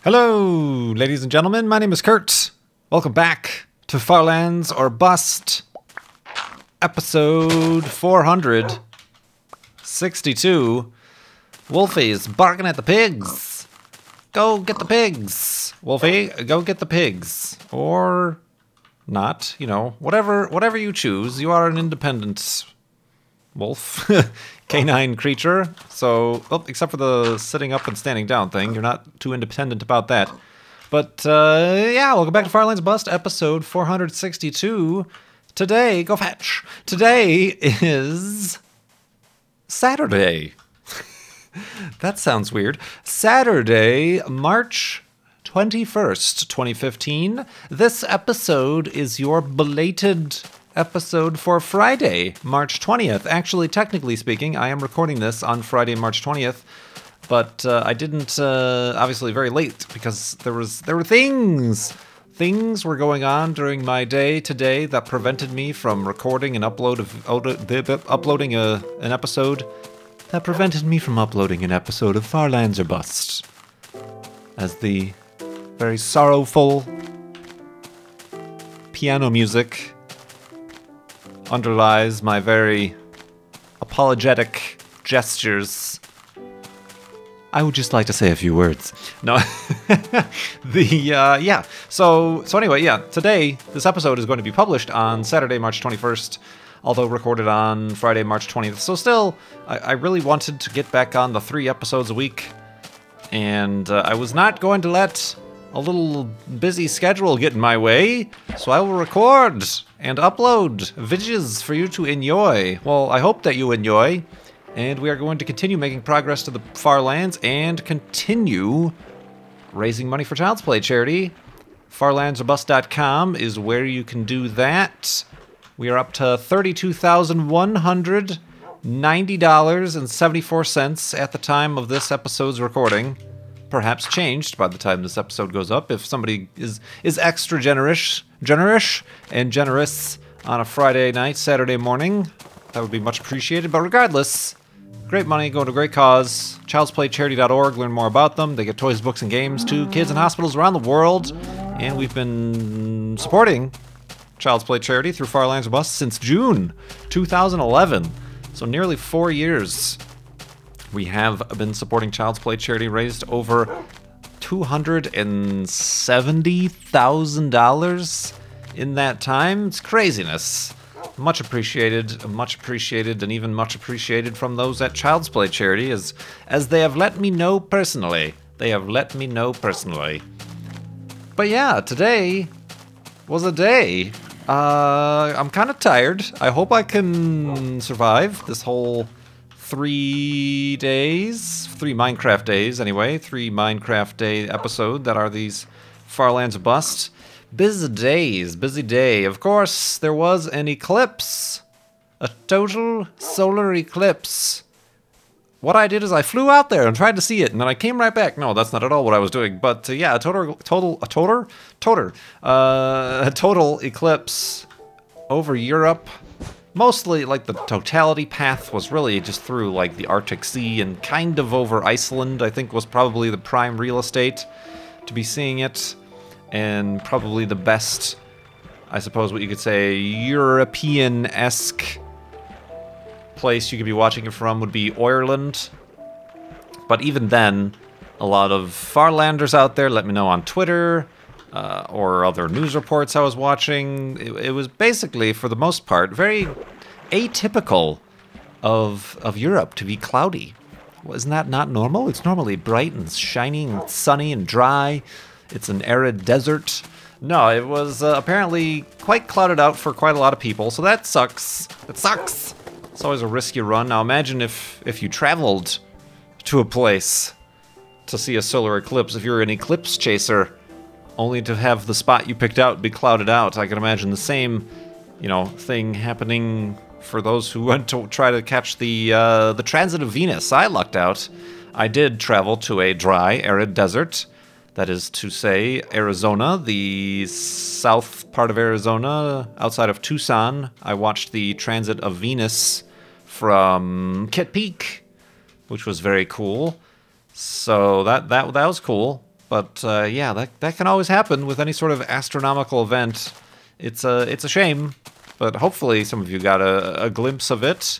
Hello, ladies and gentlemen. My name is Kurt. Welcome back to Farlands or Bust, episode 462. Wolfie's barking at the pigs. Go get the pigs. Wolfie, go get the pigs. Or not, you know, whatever you choose. You are an independent wolf, canine creature. So, well, except for the sitting up and standing down thing, you're not too independent about that. But, yeah, welcome back to Farlands Bust, episode 462. Today, go fetch. Today is Saturday. That sounds weird. Saturday, March 21st, 2015. This episode is your belated episode for Friday, March 20th. Actually, technically speaking, I am recording this on Friday, March 20th, but I didn't, obviously very late, because there were things were going on during my day today that prevented me from recording an uploading an episode that prevented me from uploading an episode of Farlands or Bust, as the very sorrowful piano music underlies my very apologetic gestures. I would just like to say a few words. No, yeah. So anyway, yeah, today, this episode is going to be published on Saturday, March 21st, although recorded on Friday, March 20th. So still, I really wanted to get back on the 3 episodes a week, and I was not going to let a little busy schedule get in my way, so I will record and upload videos for you to enjoy. Well, I hope that you enjoy, and we are going to continue making progress to the far lands and continue raising money for Child's Play charity. Farlandsorbust.com is where you can do that. We are up to $32,190.74 at the time of this episode's recording. Perhaps changed by the time this episode goes up if somebody is extra generous and generous on a Friday night, Saturday morning. That would be much appreciated. But regardless, great money going to a great cause. Child'sPlayCharity.org, learn more about them. They get toys, books, and games to kids in hospitals around the world. And we've been supporting Child's Play Charity through Farlands or Bust since June 2011. So nearly 4 years. We have been supporting Child's Play Charity, raised over $270,000 in that time. It's craziness. Much appreciated, and even much appreciated from those at Child's Play Charity, as they have let me know personally. But yeah, today was a day. I'm kind of tired. I hope I can survive this whole 3 Minecraft days anyway, 3 Minecraft day episode that are these Farlands or Bust. Busy day. Of course, there was an eclipse, a total solar eclipse. What I did is I flew out there and tried to see it, and then I came right back. No, that's not at all what I was doing, but yeah, a total eclipse over Europe. Mostly, like, the totality path was really just through, like, the Arctic Sea and kind of over Iceland, I think was probably the prime real estate to be seeing it. And probably the best, I suppose what you could say, European-esque place you could be watching it from would be Ireland. But even then, a lot of Farlanders out there let me know on Twitter, or other news reports I was watching. It was basically, for the most part, very atypical of Europe to be cloudy. Well, isn't that not normal? It's normally bright and shining and sunny and dry. It's an arid desert. No, it was apparently quite clouded out for quite a lot of people, so that sucks. It sucks. It's always a risky run. Now imagine if you traveled to a place to see a solar eclipse, if you're an eclipse chaser, only to have the spot you picked out be clouded out. I can imagine the same, you know, thing happening for those who went to try to catch the transit of Venus. I lucked out. I did travel to a dry, arid desert. That is to say, Arizona, the south part of Arizona, outside of Tucson. I watched the transit of Venus from Kitt Peak, which was very cool. So that was cool. But yeah, that can always happen with any sort of astronomical event. It's a shame, but hopefully some of you got a glimpse of it.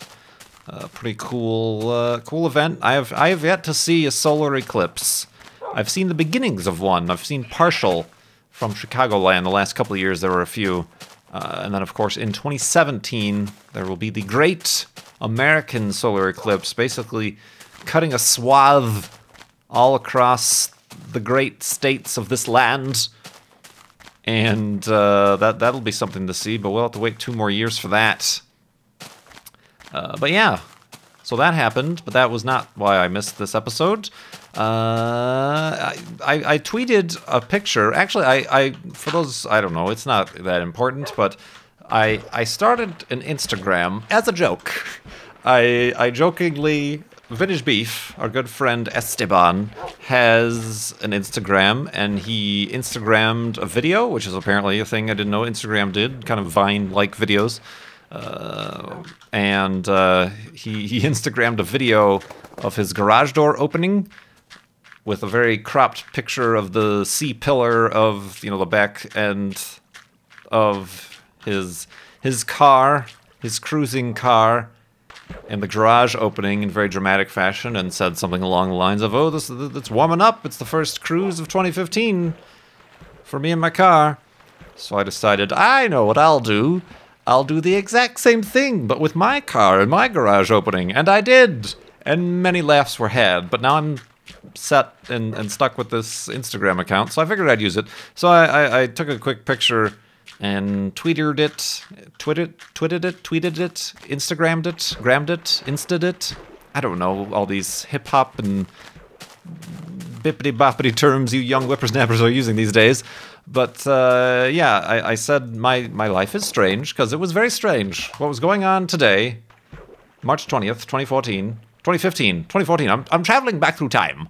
Pretty cool cool event. I have yet to see a solar eclipse. I've seen the beginnings of one. I've seen partial from Chicagoland. The last couple of years there were a few. And then, of course, in 2017, there will be the Great American Solar Eclipse, basically cutting a swath all across the great states of this land. And that'll be something to see, but we'll have to wait 2 more years for that. But yeah, so that happened, but that was not why I missed this episode. I tweeted a picture. Actually, I for those, I don't know, it's not that important, but I started an Instagram as a joke. I jokingly, Vintage Beef, our good friend Esteban, has an Instagram, and he Instagrammed a video, which is apparently a thing I didn't know Instagram did, kind of Vine-like videos. And he Instagrammed a video of his garage door opening with a very cropped picture of the C-pillar of, you know, the back end of his car, his cruising car, and the garage opening in very dramatic fashion, and said something along the lines of, "Oh, it's warming up. It's the first cruise of 2015 for me and my car." So I decided, I know what I'll do. I'll do the exact same thing, but with my car and my garage opening. And I did. And many laughs were had. But now I'm set and stuck with this Instagram account, so I figured I'd use it. So I took a quick picture and tweeted it, Instagrammed it, grammed it, insta'd it. I don't know, all these hip-hop and bippity-boppity terms you young whippersnappers are using these days. But yeah, I said my life is strange, because it was very strange. What was going on today, March 20th, 2014, I'm traveling back through time.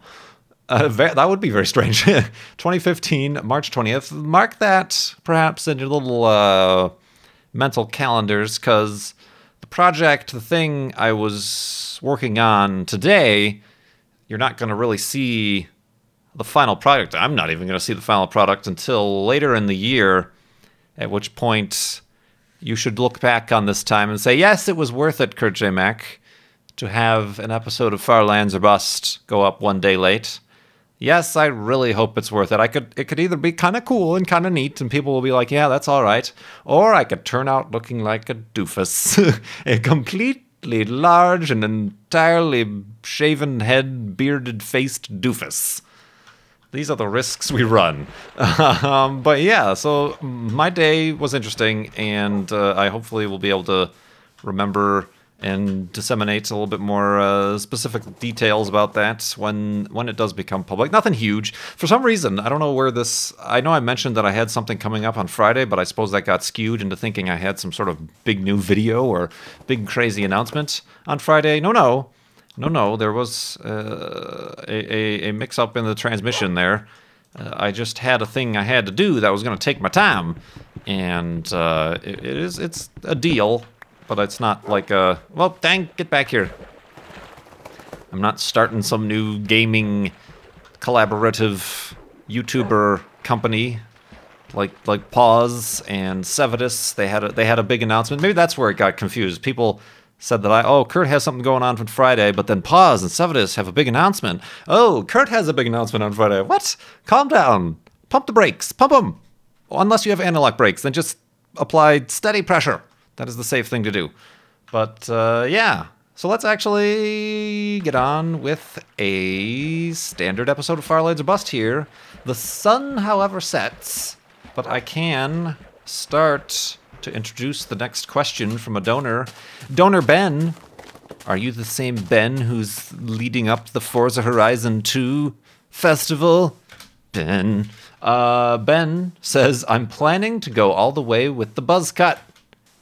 That would be very strange. 2015, March 20th. Mark that, perhaps, in your little mental calendars, because the thing I was working on today, you're not going to really see the final product. I'm not even going to see the final product until later in the year, at which point you should look back on this time and say, yes, it was worth it, KurtJMac, to have an episode of Far Lands or Bust go up 1 day late. Yes, I really hope it's worth it. It could either be kind of cool and kind of neat, and people will be like, yeah, that's all right, or I could turn out looking like a doofus. A completely large and entirely shaven head, bearded-faced doofus. These are the risks we run. But yeah, so my day was interesting, and I hopefully will be able to remember and disseminate a little bit more specific details about that when it does become public. Nothing huge. For some reason, I don't know where this... I know I mentioned that I had something coming up on Friday, but I suppose that got skewed into thinking I had some sort of big new video or big crazy announcement on Friday. No, there was a mix-up in the transmission there. I just had a thing I had to do that was going to take my time, and it's a deal, but it's not like a... Well, dang, get back here. I'm not starting some new gaming collaborative YouTuber company like Pause and Sevidus. They had a big announcement. Maybe that's where it got confused. People said that Kurt has something going on for Friday, but then Pause and Sevidus have a big announcement. Oh, Kurt has a big announcement on Friday. What? Calm down. Pump the brakes. Pump them. Unless you have anti-lock brakes, then just apply steady pressure. That is the safe thing to do. But yeah, so let's actually get on with a standard episode of Far Lands or Bust here. The sun, however, sets, but I can start to introduce the next question from a donor. Donor Ben, are you the same Ben who's leading up the Forza Horizon 2 festival? Ben. Ben says, I'm planning to go all the way with the buzz cut.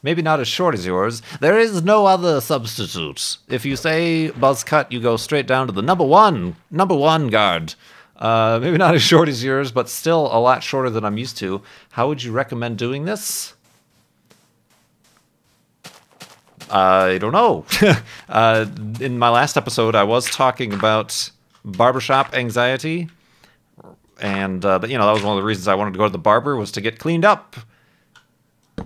Maybe not as short as yours. There is no other substitute. If you say buzz cut, you go straight down to the number one guard. Maybe not as short as yours, but still a lot shorter than I'm used to. How would you recommend doing this? I don't know. In my last episode, I was talking about barbershop anxiety. And, you know, that was one of the reasons I wanted to go to the barber, was to get cleaned up.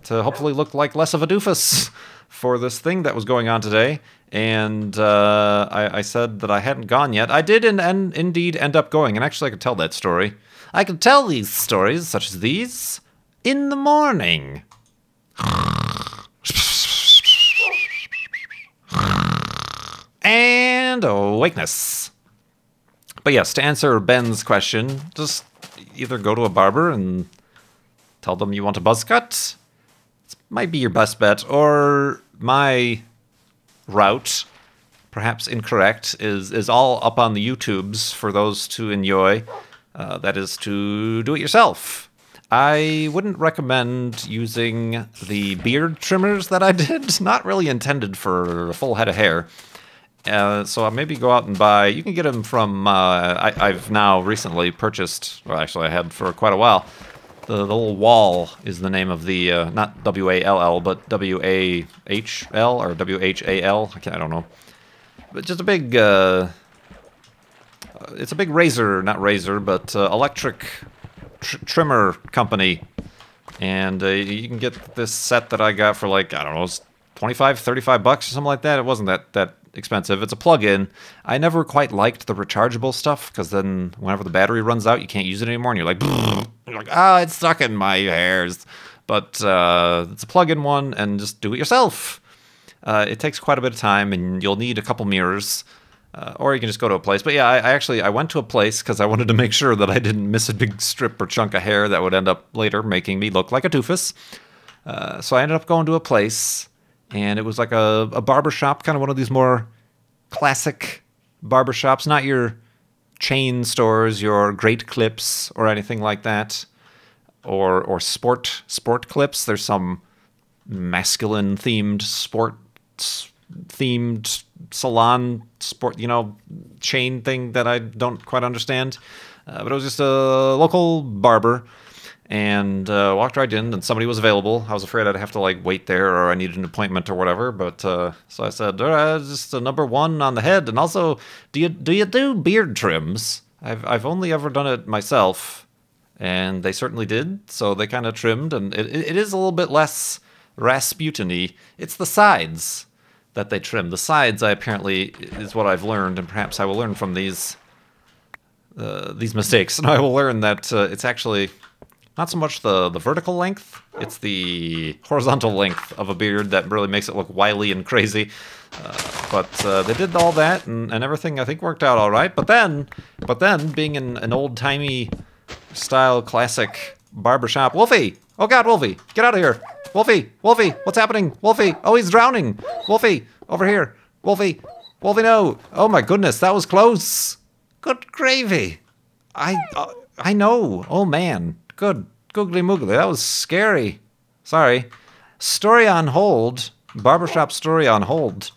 To hopefully look like less of a doofus for this thing that was going on today. And I said that I hadn't gone yet. I did indeed end up going, and actually I could tell that story. I could tell these stories, such as these, in the morning. And awakeness. But yes, to answer Ben's question, just either go to a barber and tell them you want a buzz cut. It might be your best bet. Or my route, perhaps incorrect, is all up on the YouTubes for those to enjoy. That is to do it yourself. I wouldn't recommend using the beard trimmers that I did. Not really intended for a full head of hair. So I'll maybe go out and buy, you can get them from, I've now recently purchased, well actually I had for quite a while, the little Wall is the name of the, not W-A-L-L, but W-A-H-L or W-H-A-L, I don't know. But just a big, it's a big razor, not razor, but electric trimmer company. And you can get this set that I got for like, I don't know, it's 25, 35 bucks or something like that. It wasn't that expensive. It's a plug-in. I never quite liked the rechargeable stuff, because then whenever the battery runs out, you can't use it anymore, and you're like, it's stuck in my hairs. But it's a plug-in one, and just do it yourself. It takes quite a bit of time, and you'll need a couple mirrors, or you can just go to a place. But yeah, I went to a place because I wanted to make sure that I didn't miss a big strip or chunk of hair that would end up later making me look like a doofus. So I ended up going to a place. And it was like a barber shop, kind of one of these more classic barber shops, not your chain stores, your Great Clips or anything like that, or sport clips. There's some masculine themed themed salon sport, you know, chain thing that I don't quite understand. But it was just a local barber. And walked right in, and somebody was available. I was afraid I'd have to like wait there, or I needed an appointment or whatever. But so I said, just a number one on the head, and also, do you do beard trims? I've only ever done it myself, and they certainly did. So they kind of trimmed, and it is a little bit less Rasputin-y. It's the sides that they trim. The sides, apparently, is what I've learned, and perhaps I will learn from these mistakes, and I will learn that it's actually not so much the vertical length, it's the horizontal length of a beard that really makes it look wily and crazy. But they did all that, and everything I think worked out all right. But then being in an old-timey style classic barbershop, Wolfie! Oh God, Wolfie, get out of here! Wolfie, what's happening? Wolfie, oh, he's drowning! Wolfie, over here! Wolfie, no! Oh my goodness, that was close! Good gravy! I know, oh man. Good. Googly moogly. That was scary. Sorry. Story on hold. Barbershop story on hold.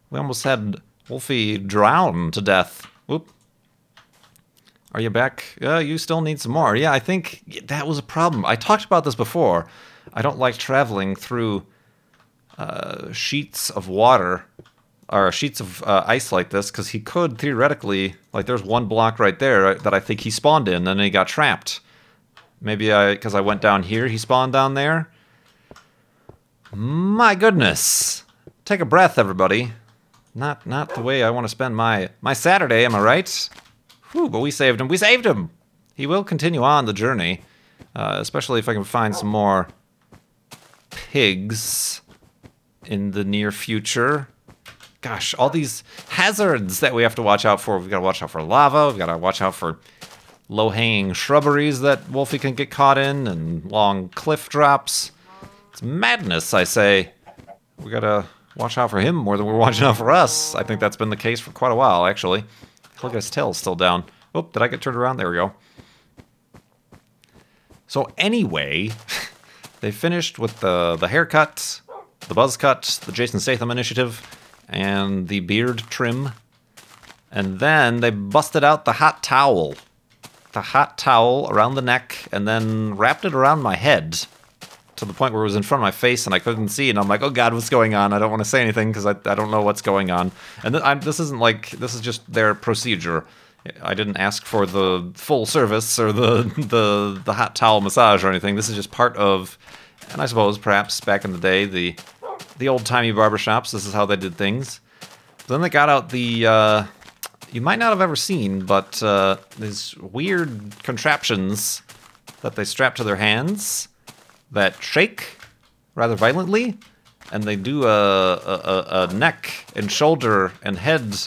We almost had Wolfie drown to death. Whoop. Are you back? You still need some more. Yeah, I think that was a problem. I talked about this before. I don't like traveling through sheets of water or sheets of ice like this, because he could theoretically, like there's one block right there that I think he spawned in, and then he got trapped. Maybe because I went down here, he spawned down there. My goodness. Take a breath, everybody. Not the way I want to spend my Saturday, am I right? Whew, but we saved him. We saved him! He will continue on the journey, especially if I can find some more pigs in the near future. Gosh, all these hazards that we have to watch out for. We've got to watch out for lava. We've got to watch out for low-hanging shrubberies that Wolfie can get caught in, and long cliff drops. It's madness, I say. We gotta watch out for him more than we're watching out for us. I think that's been the case for quite a while, actually. Look at his tail's still down. Oh, did I get turned around? There we go. So anyway, they finished with the haircut, the buzz cut, the Jason Statham initiative, and the beard trim. And then they busted out the hot towel. The hot towel around the neck, and then wrapped it around my head to the point where it was in front of my face and I couldn't see, and I'm like, oh God, what's going on? I don't want to say anything because I don't know what's going on. And this isn't like, this is just their procedure. I didn't ask for the full service or the hot towel massage or anything. This is just part of, and I suppose perhaps back in the day, the old-timey barbershops, this is how they did things. Then they got out the, you might not have ever seen, but these weird contraptions that they strap to their hands that shake rather violently, and they do a neck and shoulder and head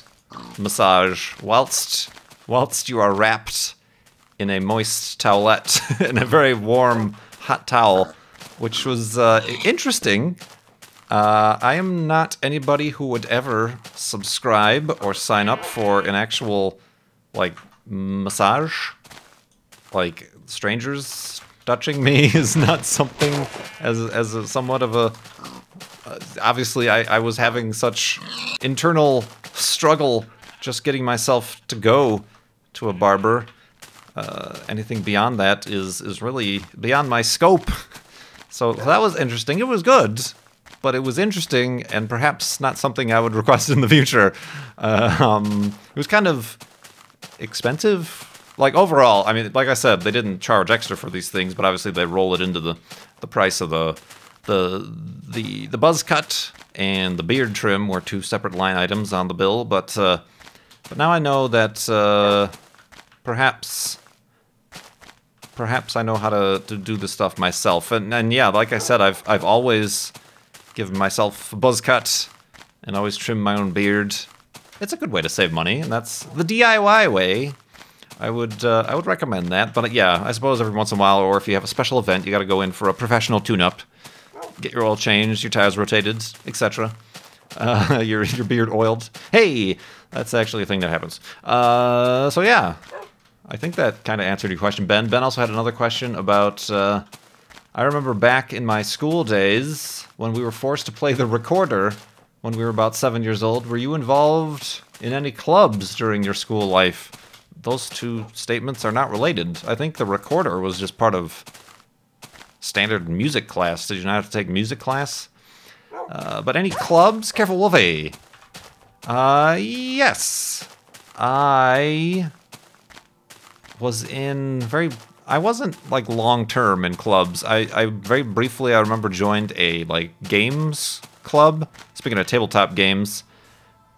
massage whilst you are wrapped in a moist towelette in a very warm hot towel, which was interesting. I am not anybody who would ever subscribe or sign up for an actual, like, massage. Like, strangers touching me is not something as a somewhat of a... obviously, I was having such internal struggle just getting myself to go to a barber. Anything beyond that is really beyond my scope. So that was interesting. It was good, but it was interesting and perhaps not something I would request in the future. It was kind of expensive. Like, overall, I mean, like I said, they didn't charge extra for these things, but obviously they roll it into the price of the buzz cut and the beard trim were two separate line items on the bill. But now I know that perhaps I know how to do this stuff myself. And yeah, like I said, I've always given myself a buzz cut and always trimmed my own beard. It's a good way to save money, and that's the DIY way. I would recommend that. But yeah, I suppose every once in a while, or if you have a special event, you got to go in for a professional tune-up, get your oil changed, your tires rotated, etc. Your beard oiled. Hey, that's actually a thing that happens. So yeah, I think that kind of answered your question, Ben. Ben also had another question about. I remember back in my school days when we were forced to play the recorder when we were about 7 years old. Were you involved in any clubs during your school life? Those two statements are not related. I think the recorder was just part of standard music class. Did you not have to take music class? But any clubs? Careful, Wolfie. Yes. I was in I wasn't, like, long-term in clubs. I very briefly, I remember, joined a, like, games club. Speaking of tabletop games.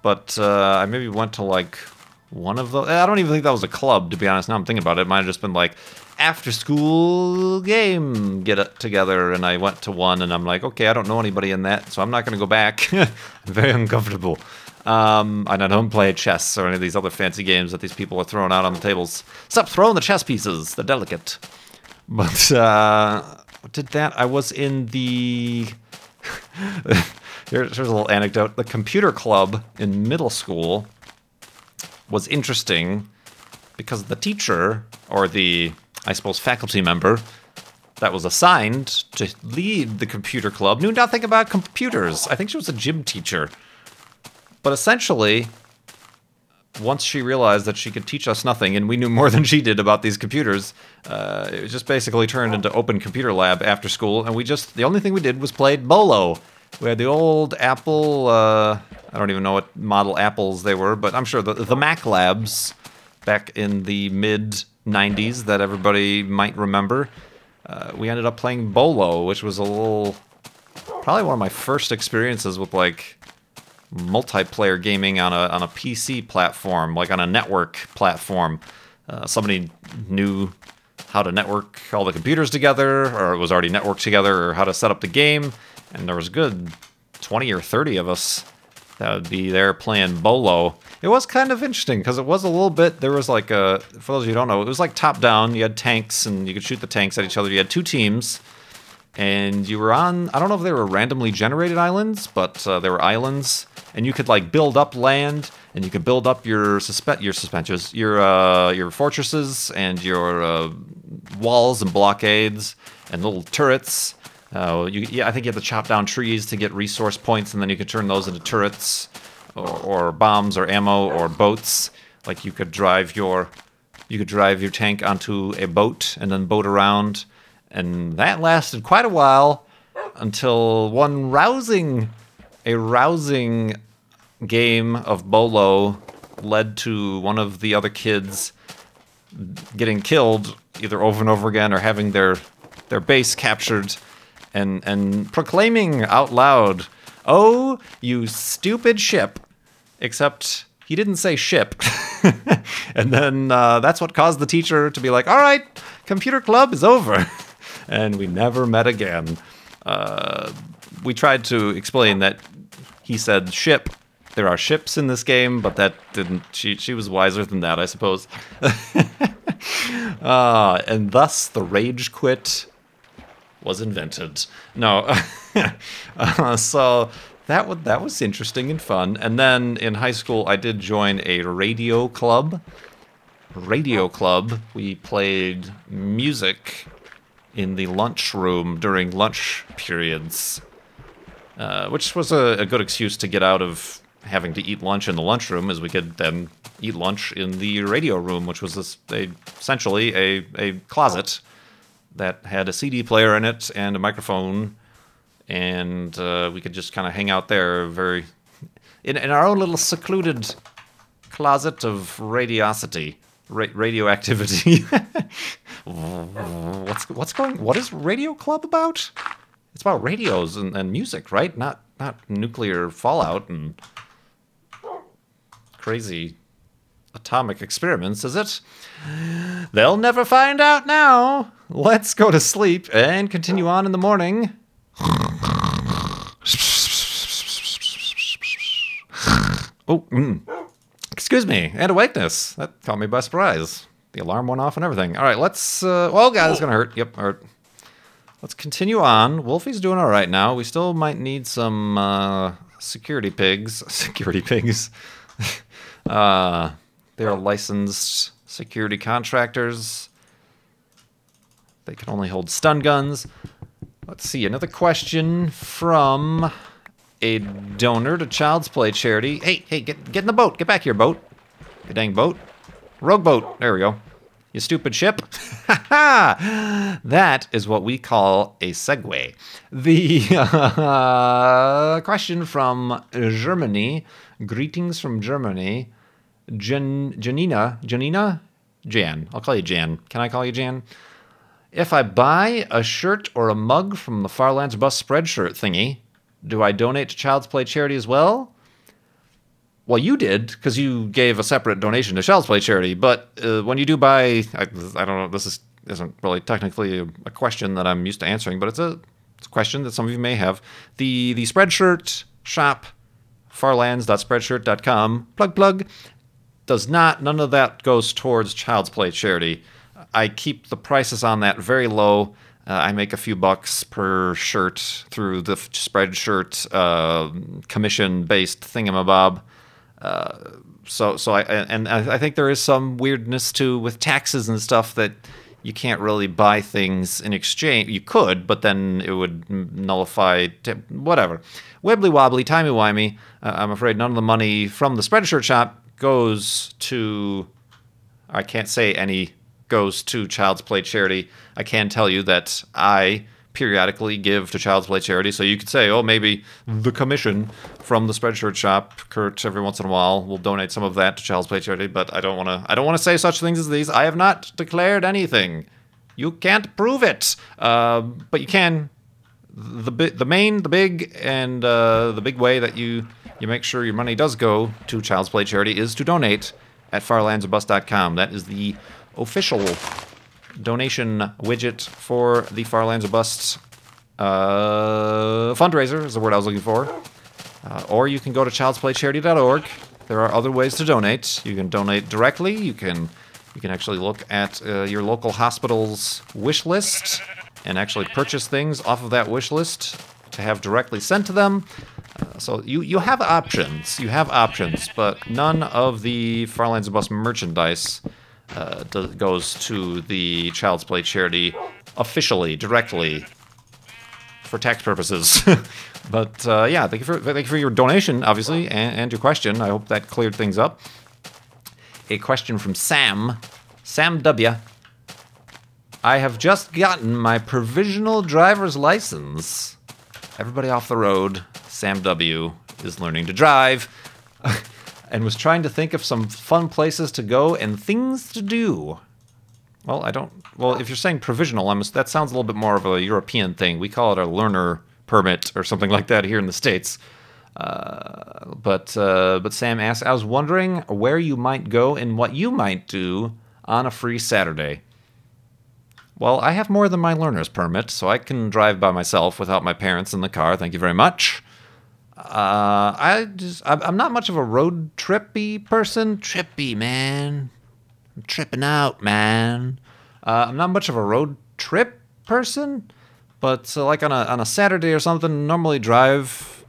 But I maybe went to, like, one of those. I don't even think that was a club, to be honest. Now I'm thinking about it. It might have just been like after-school game get-together, and I went to one, and I'm like, okay, I don't know anybody in that, so I'm not going to go back. I'm very uncomfortable. And I don't play chess or any of these other fancy games that these people are throwing out on the tables. Stop throwing the chess pieces. They're delicate. But did that. I was in the... Here's a little anecdote. The computer club in middle school was interesting because the teacher, or the, I suppose, faculty member that was assigned to lead the computer club knew nothing about computers. I think she was a gym teacher. But essentially, once she realized that she could teach us nothing, and we knew more than she did about these computers, it just basically turned into open computer lab after school, and the only thing we did was played Bolo. We had the old Apple, I don't even know what model Apples they were, but I'm sure the Mac Labs back in the mid-90s that everybody might remember. We ended up playing Bolo, which was probably one of my first experiences with, like, multiplayer gaming on a PC platform, like on a network platform. Somebody knew how to network all the computers together, or it was already networked together, or how to set up the game. And there was a good 20 or 30 of us that would be there playing Bolo. It was kind of interesting because it was a little bit, there was like for those of you who don't know, it was like top down. You had tanks and you could shoot the tanks at each other. You had two teams and you were on, I don't know if they were randomly generated islands, but they were islands, and you could like build up land, and you could build up your suspensions, your fortresses and your walls and blockades and little turrets. I think you have to chop down trees to get resource points, and then you could turn those into turrets, or bombs, or ammo, or boats. Like you could drive your tank onto a boat and then boat around, and that lasted quite a while until a rousing game of Bolo led to one of the other kids getting killed either over and over again or having their base captured and proclaiming out loud, "Oh, you stupid ship." Except he didn't say ship. And then that's what caused the teacher to be like, "All right, computer club is over." And we never met again. We tried to explain that he said ship. There are ships in this game, but that didn't... She was wiser than that, I suppose. And thus the rage quit was invented. No. So that was interesting and fun. And then in high school, I did join a radio club. We played music in the lunchroom during lunch periods, which was a good excuse to get out of having to eat lunch in the lunchroom, as we could then eat lunch in the radio room, which was essentially a closet that had a CD player in it and a microphone, and we could just kind of hang out there in our own little secluded closet of radioactivity. What is Radio Club about? It's about radios and music, right? Not nuclear fallout and crazy atomic experiments, is it? They'll never find out now. Let's go to sleep and continue on in the morning. Oh, excuse me, and awakeness. That caught me by surprise. The alarm went off and everything. All right, let's... well, God, it's going to hurt. Yep, hurt. Let's continue on. Wolfie's doing all right now. We still might need some security pigs. Security pigs. They're licensed security contractors. They can only hold stun guns. Let's see, another question from a donor to Child's Play charity. Hey, get in the boat. Get back here, boat. You dang boat. Rogue boat. There we go. You stupid ship. That is what we call a segue. The question from Germany. Greetings from Germany. Janina? Jan. I'll call you Jan. Can I call you Jan? If I buy a shirt or a mug from the Farlands Bus Spreadshirt thingy, do I donate to Child's Play charity as well? Well, you did, because you gave a separate donation to Child's Play charity, but when you do buy... I don't know, this isn't really technically a question that I'm used to answering, but it's a question that some of you may have. The Spreadshirt shop, farlands.spreadshirt.com, plug, none of that goes towards Child's Play charity. I keep the prices on that very low. I make a few bucks per shirt through the Spreadshirt commission-based thingamabob. So I think there is some weirdness too with taxes and stuff that you can't really buy things in exchange. You could, but then it would nullify whatever. Wibbly wobbly, timey wimey. I'm afraid none of the money from the Spreadshirt shop goes to... I can't say any goes to Child's Play charity. I can tell you that I periodically give to Child's Play charity, so you could say, oh, maybe the commission from the Spreadshirt shop, Kurt, every once in a while, will donate some of that to Child's Play charity, but I don't want to say such things as these. I have not declared anything. You can't prove it, but you can. The big way that you make sure your money does go to Child's Play charity is to donate at farlandsofbus.com. That is the official donation widget for the Farlands of Bust fundraiser is the word I was looking for. Or you can go to childsplaycharity.org. There are other ways to donate. You can donate directly. You can actually look at your local hospital's wish list and actually purchase things off of that wish list to have directly sent to them. So you have options. You have options, but none of the Farlands of Bust merchandise goes to the Child's Play charity officially, directly, for tax purposes. But yeah, thank you for your donation, obviously, and your question. I hope that cleared things up. A question from Sam W. I have just gotten my provisional driver's license. Everybody off the road, Sam W. is learning to drive. and was trying to think of some fun places to go and things to do. Well, well, if you're saying provisional, that sounds a little bit more of a European thing. We call it a learner permit or something like that here in the States. But Sam asked, I was wondering where you might go and what you might do on a free Saturday. Well, I have more than my learner's permit, so I can drive by myself without my parents in the car. Thank you very much. I'm not much of a road trippy person. Trippy, man. I'm tripping out, man. I'm not much of a road trip person, but like on a Saturday or something, normally drive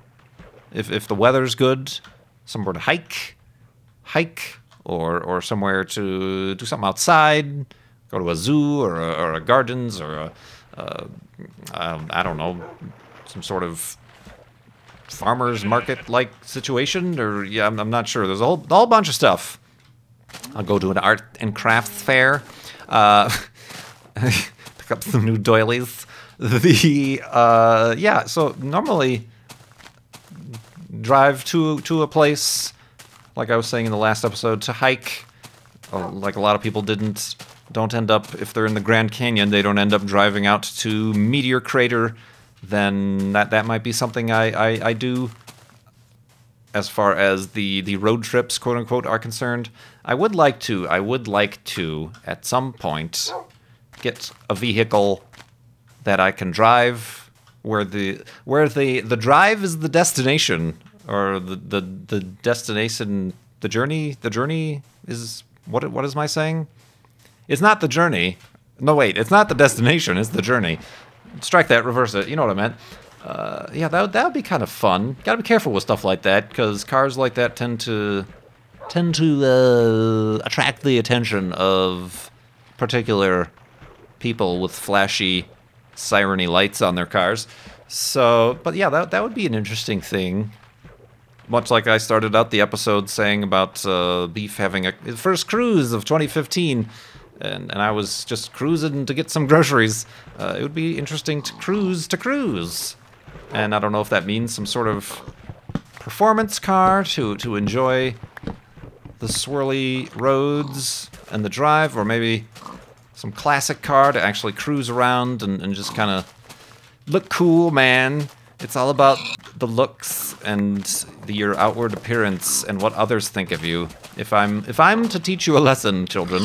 if the weather's good, somewhere to hike, or somewhere to do something outside, go to a zoo or a gardens or I don't know, some sort of farmer's market-like situation, or yeah, I'm not sure. There's a whole bunch of stuff. I'll go to an art and crafts fair, pick up some new doilies. Yeah, so normally drive to a place, like I was saying in the last episode, to hike. Like a lot of people don't end up, if they're in the Grand Canyon, they don't end up driving out to Meteor Crater. Then that might be something I do. As far as the road trips, quote unquote, are concerned, I would like to at some point get a vehicle that I can drive, where the drive is the destination, or the destination, the journey is what is my saying? It's not the journey. No, wait, it's not the destination, it's the journey. Strike that, reverse it. You know what I meant. Yeah, that would be kind of fun. Gotta be careful with stuff like that, because cars like that tend to attract the attention of particular people with flashy, siren-y lights on their cars. So, but yeah, that would be an interesting thing. Much like I started out the episode saying about Beef having his first cruise of 2015. And I was just cruising to get some groceries. It would be interesting to cruise. And I don't know if that means some sort of performance car to enjoy the swirly roads and the drive, or maybe some classic car to actually cruise around and just kind of look cool, man. It's all about the looks and your outward appearance and what others think of you. If I'm to teach you a lesson, children,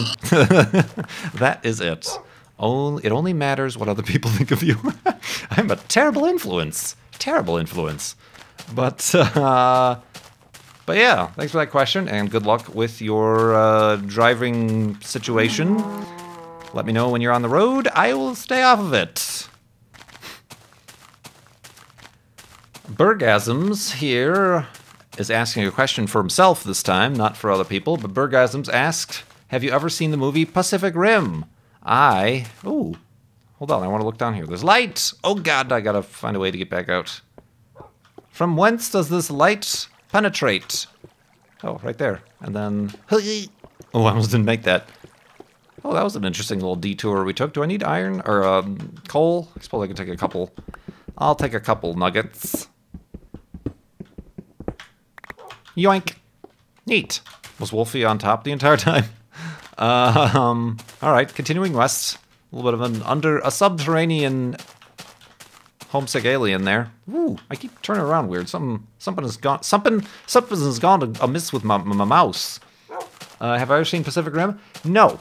that is it. It only matters what other people think of you. I'm a terrible influence. But yeah, thanks for that question, and good luck with your driving situation. Let me know when you're on the road. I will stay off of it. Bergasms here is asking a question for himself this time, not for other people, but Bergasms asked, have you ever seen the movie Pacific Rim? Ooh, hold on, I want to look down here. There's light! Oh god, I gotta find a way to get back out. From whence does this light penetrate? Oh, right there. And then... Oh, I almost didn't make that. Oh, that was an interesting little detour we took. Do I need iron? Or, coal? I suppose I could take a couple. I'll take a couple nuggets. Yoink. Neat. Was Wolfie on top the entire time? Alright, continuing west. A little bit of a subterranean homesick alien there. Ooh, I keep turning around weird. Something has gone amiss with my mouse. Have I ever seen Pacific Rim? No.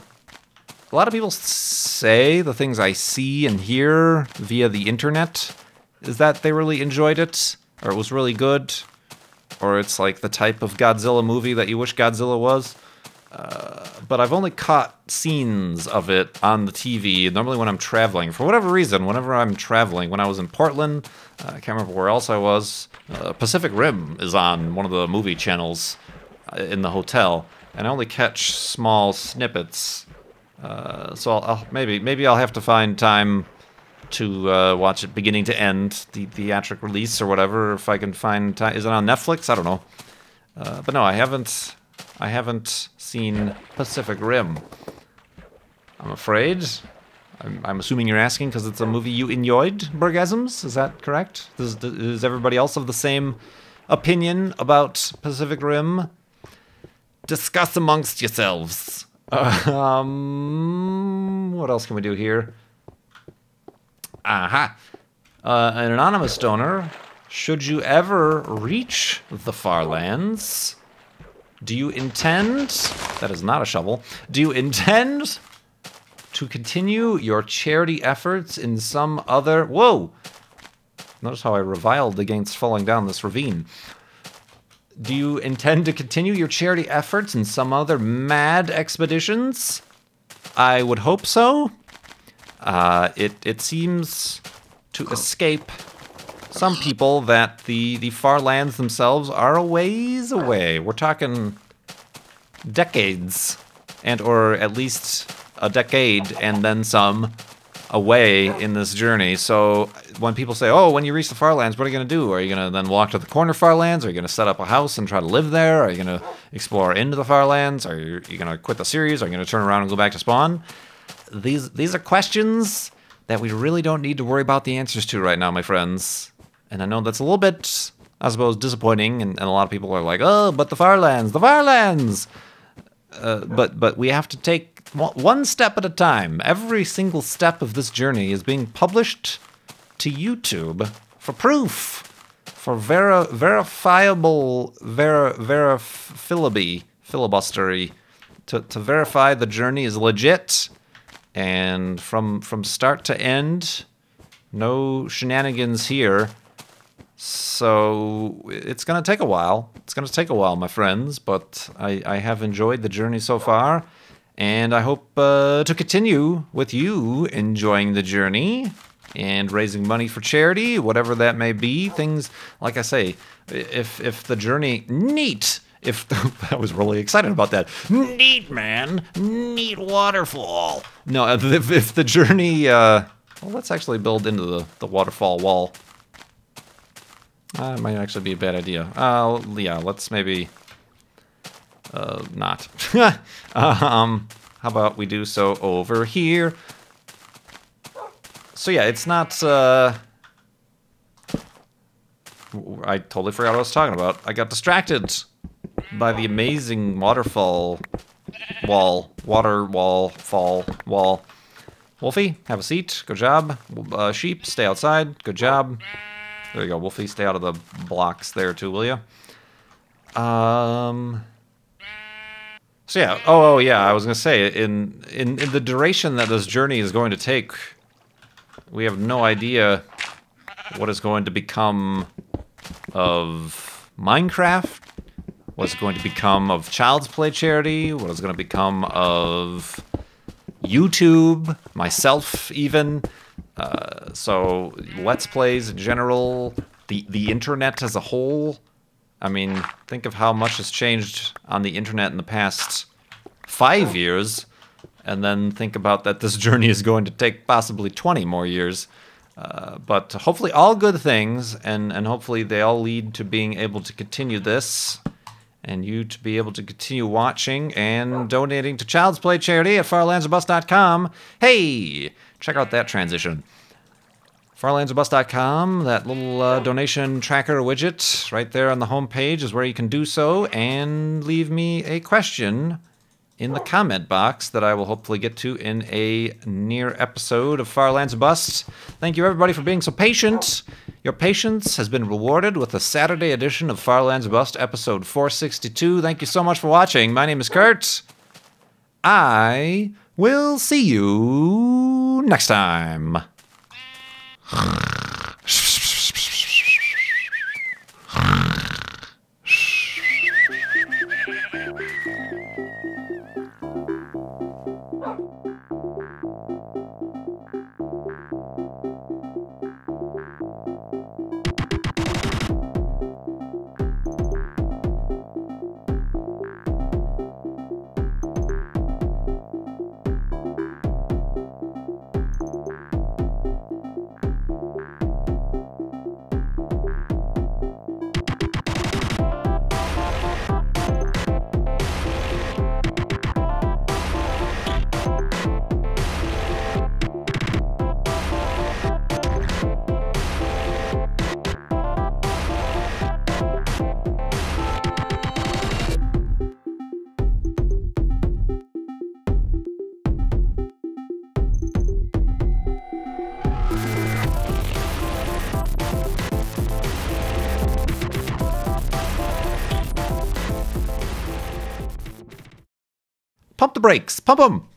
A lot of people say the things I see and hear via the internet is that they really enjoyed it, or it was really good, or it's like the type of Godzilla movie that you wish Godzilla was. But I've only caught scenes of it on the TV, normally when I'm traveling. For whatever reason, whenever I'm traveling, when I was in Portland, I can't remember where else I was, Pacific Rim is on one of the movie channels in the hotel, and I only catch small snippets. So maybe I'll have to find time to watch it beginning to end, the theatric release or whatever, if I can find time. Is it on Netflix? I don't know. But no, I haven't seen Pacific Rim. I'm afraid. I'm assuming you're asking because it's a movie you enjoyed, Bergasms? Is that correct? Is everybody else of the same opinion about Pacific Rim? Discuss amongst yourselves. What else can we do here? Aha. An anonymous donor. Should you ever reach the far lands, do you intend... That is not a shovel. Do you intend to continue your charity efforts in some other... Whoa! Notice how I reviled against falling down this ravine. Do you intend to continue your charity efforts in some other mad expeditions? I would hope so. It seems to escape some people that the far lands themselves are a ways away. We're talking decades, or at least a decade and then some away in this journey. So when people say, oh, when you reach the far lands, what are you going to do? Are you going to then walk to the corner far lands? Are you going to set up a house and try to live there? Are you going to explore into the far lands? Are you going to quit the series? Are you going to turn around and go back to spawn? These are questions that we really don't need to worry about the answers to right now, my friends. And I know that's a little bit, I suppose, disappointing, and a lot of people are like, oh, but the far lands, the far lands! But we have to take one step at a time. Every single step of this journey is being published to YouTube for proof, for verifiable, filibustery, to verify the journey is legit, and from start to end, no shenanigans here. So it's going to take a while. It's going to take a while, my friends, but I have enjoyed the journey so far, and I hope to continue with you enjoying the journey and raising money for charity, whatever that may be. Things, like I say, if the journey... Neat! I was really excited about that. Neat, man! Neat waterfall! No, if the journey... well, let's actually build into the waterfall wall. It might actually be a bad idea. Yeah, let's maybe... not. How about we do so over here? So yeah, it's not... I totally forgot what I was talking about. I got distracted by the amazing waterfall wall. Water wall, fall, wall. Wolfie, have a seat. Good job. Sheep, stay outside. Good job. There you go, Wolfie. Stay out of the blocks there too, will you? So yeah. Oh yeah. I was gonna say in the duration that this journey is going to take, we have no idea what is going to become of Minecraft. What's going to become of Child's Play charity? What is going to become of YouTube? Myself, even. So Let's Plays in general, the internet as a whole. I mean, think of how much has changed on the internet in the past 5 years, and then think about that this journey is going to take possibly 20 more years. But hopefully all good things, and hopefully they all lead to being able to continue this, and you to be able to continue watching and donating to Child's Play charity at farlandsorbust.com. Hey! Check out that transition. farlandsorbust.com, that little donation tracker widget right there on the home page is where you can do so, and leave me a question in the comment box that I will hopefully get to in a near episode of Farlands or Bust. Thank you everybody for being so patient. Your patience has been rewarded with the Saturday edition of Farlands or Bust episode 462. Thank you so much for watching. My name is Kurt. I will see you next time. Pump the brakes. Pump them.